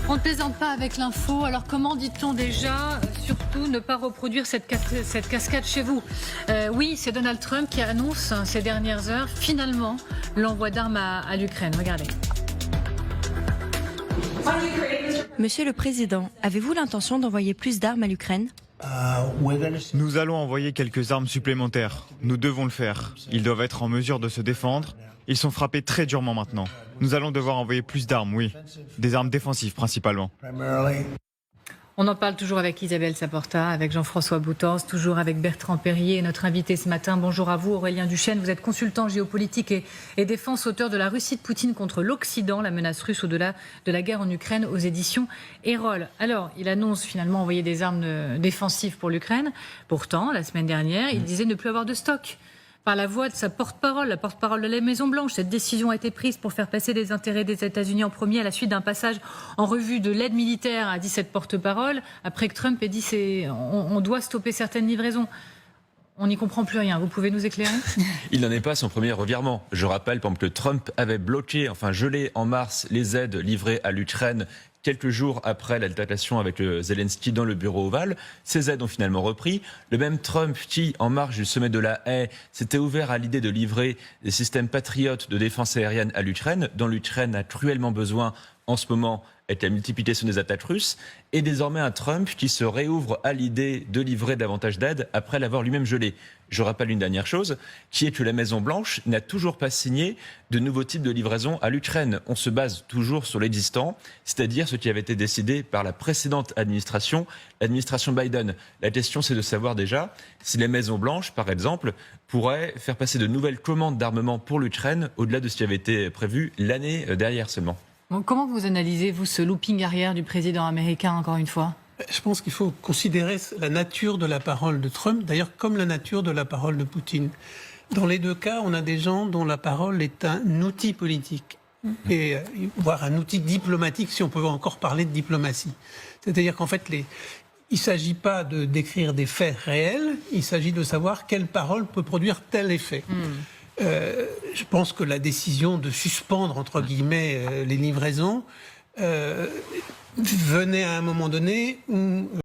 On ne plaisante pas avec l'info. Alors comment dit-on déjà, surtout ne pas reproduire cette cascade chez vous? Oui, c'est Donald Trump qui annonce ces dernières heures finalement l'envoi d'armes à l'Ukraine. Regardez. Monsieur le Président, avez-vous l'intention d'envoyer plus d'armes à l'Ukraine ? Nous allons envoyer quelques armes supplémentaires. Nous devons le faire. Ils doivent être en mesure de se défendre. Ils sont frappés très durement maintenant. Nous allons devoir envoyer plus d'armes, oui. Des armes défensives principalement. On en parle toujours avec Isabelle Saporta, avec Jean-François Boutens, toujours avec Bertrand Perrier, notre invité ce matin. Bonjour à vous, Aurélien Duchesne. Vous êtes consultant géopolitique et défense, auteur de La Russie de Poutine contre l'Occident, la menace russe au-delà de la guerre en Ukraine, aux éditions Erol. Alors, il annonce finalement envoyer des armes défensives pour l'Ukraine. Pourtant, la semaine dernière, il disait ne plus avoir de stock. Par la voix de sa porte-parole, la porte-parole de la Maison-Blanche. Cette décision a été prise pour faire passer les intérêts des États-Unis en premier à la suite d'un passage en revue de l'aide militaire, a dit cette porte-parole, après que Trump ait dit on doit stopper certaines livraisons. On n'y comprend plus rien. Vous pouvez nous éclairer ? Il n'en est pas à son premier revirement. Je rappelle, par exemple, que Trump avait gelé en mars les aides livrées à l'Ukraine quelques jours après l'altercation avec Zelensky dans le bureau ovale. Ces aides ont finalement repris. Le même Trump qui, en marge du sommet de la Haye, s'était ouvert à l'idée de livrer des systèmes patriotes de défense aérienne à l'Ukraine, dont l'Ukraine a cruellement besoin en ce moment avec la multiplication des attaques russes, et désormais un Trump qui se réouvre à l'idée de livrer davantage d'aide après l'avoir lui-même gelé. Je rappelle une dernière chose, qui est que la Maison-Blanche n'a toujours pas signé de nouveaux types de livraison à l'Ukraine. On se base toujours sur l'existant, c'est-à-dire ce qui avait été décidé par la précédente administration, l'administration Biden. La question, c'est de savoir déjà si la Maison-Blanche, par exemple, pourrait faire passer de nouvelles commandes d'armement pour l'Ukraine au-delà de ce qui avait été prévu l'année dernière seulement. Comment vous analysez, vous, ce looping arrière du président américain, encore une fois ? Je pense qu'il faut considérer la nature de la parole de Trump, d'ailleurs comme la nature de la parole de Poutine. Dans les deux cas, on a des gens dont la parole est un outil politique, et voire un outil diplomatique, si on peut encore parler de diplomatie. C'est-à-dire qu'en fait, il ne s'agit pas de décrire des faits réels, il s'agit de savoir quelle parole peut produire tel effet. Je pense que la décision de suspendre, entre guillemets, les livraisons venait à un moment donné où